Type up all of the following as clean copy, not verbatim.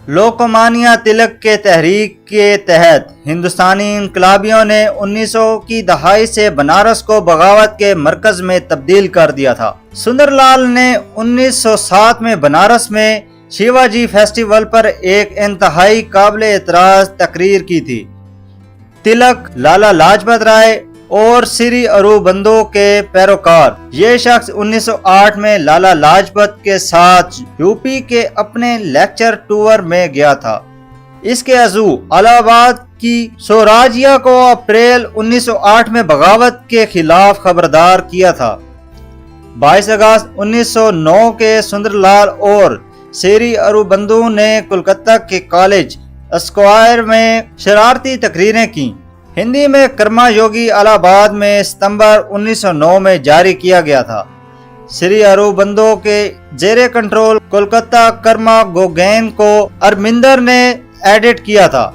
لوکمانیا تلک کے تحریک کے تحت ہندوستانی انقلابیوں نے 1900 کی دہائی سے بنارس کو بغاوت کے مرکز میں تبدیل کر دیا تھا۔ سندر لال نے 1907 میں بنارس میں شیواجی فیسٹیول پر ایک انتہائی قابل اعتراض تقریر کی تھی۔ تلک، لالا لاجپت رائے اور سری اروبندو کے پیروکار یہ شخص 1908 میں لالا لاجپت کے ساتھ یوپی کے اپنے لیکچر ٹور میں گیا تھا۔ اس کے عضو الہ آباد کی سوراجیا کو اپریل 1908 میں بغاوت کے خلاف خبردار کیا تھا۔ 22 اگست 1909 کے سندر لال اور سری اروبندو نے کولکتہ کے کالج اسکوائر میں شرارتی تقریریں کیں۔ ہندی میں کرما یوگی الہ آباد میں ستمبر 1909 میں جاری کیا گیا تھا۔ سری اروبندو کے زیر کنٹرول کولکتہ کرما گوگین کو ارمندر نے ایڈٹ کیا تھا،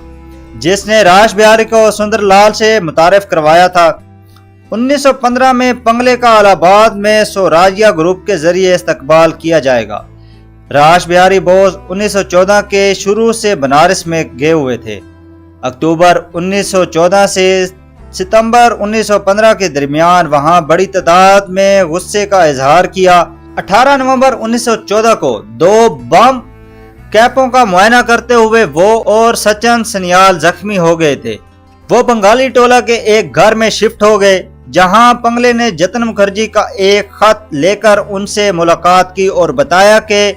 جس نے راش بہاری کو سندر لال سے متعارف کروایا تھا۔ 1915 میں پنگلے کا الہ آباد میں سوراجیا گروپ کے ذریعے استقبال کیا جائے گا۔ راش بہاری بوس 1914 کے شروع سے بنارس میں گئے ہوئے تھے۔ اکتوبر 1914 سے ستمبر 1915 کے درمیان وہاں بڑی تعداد میں غصے کا اظہار کیا۔ 18 نومبر 1914 کو 2 بم کیپوں کا معائنہ کرتے ہوئے وہ اور سچن سنیال زخمی ہو گئے تھے۔ وہ بنگالی ٹولہ کے ایک گھر میں شفٹ ہو گئے، جہاں پنگلے نے جتن مکھرجی کا ایک خط لے کر ان سے ملاقات کی اور بتایا کہ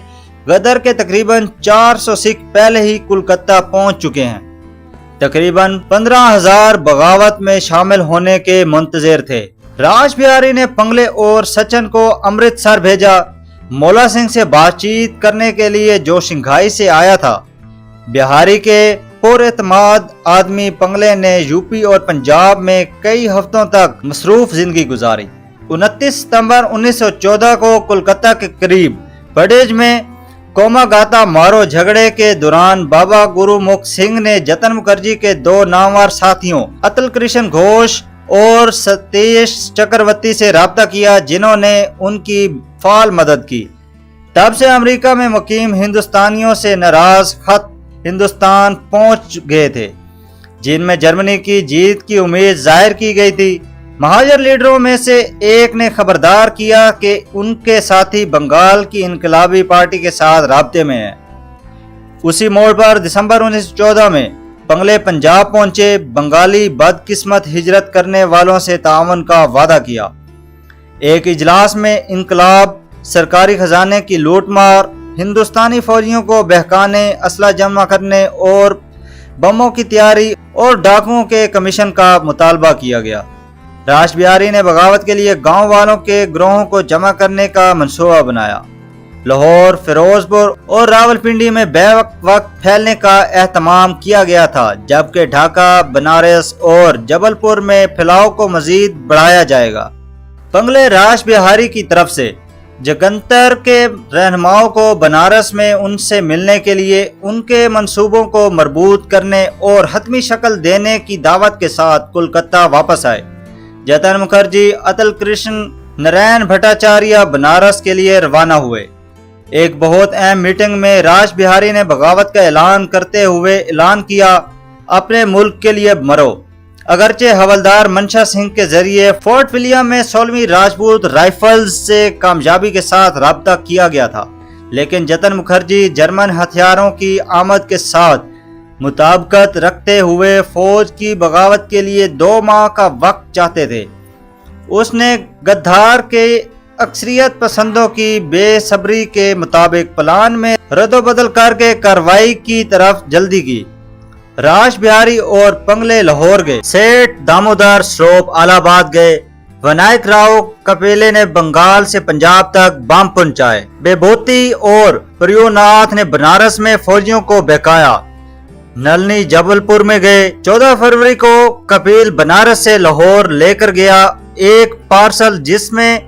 غدر کے تقریباً 400 سکھ پہلے ہی کولکتہ پہنچ چکے ہیں۔ تقریباً 15,000 بغاوت میں شامل ہونے کے منتظر تھے۔ راش بہاری نے پنگلے اور سچن کو امرتسر بھیجا۔ مولا سنگھ سے بات چیت کرنے کے لیے جو شنگھائی سے آیا تھا۔ بہاری کے پر اعتماد آدمی پنگلے نے یوپی اور پنجاب میں کئی ہفتوں تک مصروف زندگی گزاری۔ 29 ستمبر 1914 کو کولکتہ کے قریب بڈیج میں کوما گاتا مارو جھگڑے کے دوران بابا گرو مکھ سنگھ نے جتن مکھرجی کے 2 نامور ساتھیوں اتل کرشن گھوش اور ستیش چکرورتی سے رابطہ کیا، جنہوں نے ان کی فعال مدد کی۔ تب سے امریکہ میں مقیم ہندوستانیوں سے ناراض خط ہندوستان پہنچ گئے تھے، جن میں جرمنی کی جیت کی امید ظاہر کی گئی تھی۔ مہاجر لیڈروں میں سے ایک نے خبردار کیا کہ ان کے ساتھی بنگال کی انقلابی پارٹی کے ساتھ رابطے میں ہیں۔ اسی موڑ پر دسمبر 1914 میں پنگلے پنجاب پہنچے، بنگالی بدقسمت ہجرت کرنے والوں سے تعاون کا وعدہ کیا۔ ایک اجلاس میں انقلاب، سرکاری خزانے کی لوٹ مار، ہندوستانی فوجیوں کو بہکانے، اسلحہ جمع کرنے اور بموں کی تیاری اور ڈاکوؤں کے کمیشن کا مطالبہ کیا گیا۔ راش بہاری نے بغاوت کے لیے گاؤں والوں کے گروہوں کو جمع کرنے کا منصوبہ بنایا۔ لاہور، فیروز پور اور راولپنڈی میں بیک وقت پھیلنے کا اہتمام کیا گیا تھا، جبکہ ڈھاکہ، بنارس اور جبل پور میں پھیلاؤ کو مزید بڑھایا جائے گا۔ پنگلے راش بہاری کی طرف سے جگنتر کے رہنماؤں کو بنارس میں ان سے ملنے کے لیے ان کے منصوبوں کو مربوط کرنے اور حتمی شکل دینے کی دعوت کے ساتھ کولکتہ واپس آئے۔ جتن مکھرجی، اتل کرشن، نارائن بھٹاچاریہ بنارس کے لیے روانہ ہوئے۔ ایک بہت اہم میٹنگ میں راش بہاری نے بغاوت کا اعلان کرتے ہوئے اعلان کیا، اپنے ملک کے لیے مرو۔ اگرچہ حوالدار منشا سنگھ کے ذریعے فورٹ ولیم میں 16ویں راجپوت رائفلز سے کامیابی کے ساتھ رابطہ کیا گیا تھا، لیکن جتن مکھرجی جرمن ہتھیاروں کی آمد کے ساتھ مطابقت رکھتے ہوئے فوج کی بغاوت کے لیے 2 ماہ کا وقت چاہتے تھے۔ اس نے گدھار کے اکثریت پسندوں کی بے صبری کے مطابق پلان میں رد و بدل کر کے کارروائی کی طرف جلدی کی۔ راش بہاری اور پنگلے لاہور گئے، سیٹھ دامودر سروپ الہ آباد گئے۔ ونائک راؤ کپیلے نے بنگال سے پنجاب تک بم پہنچائے۔ بےبھوتی اور پریوناتھ نے بنارس میں فوجیوں کو بہکایا۔ نلنی جبل پور میں گئے۔ 14 فروری کو کپیل بنارس سے لاہور لے کر گیا ایک پارسل جس میں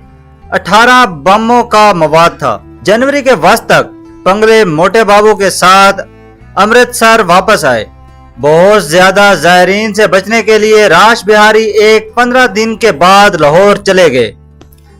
18 بموں کا مواد تھا۔ جنوری کے وسط تک پنگلے موٹے بابو کے ساتھ امرتسر واپس آئے۔ بہت زیادہ زائرین سے بچنے کے لیے راش بہاری ایک 15 دن کے بعد لاہور چلے گئے۔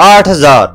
8000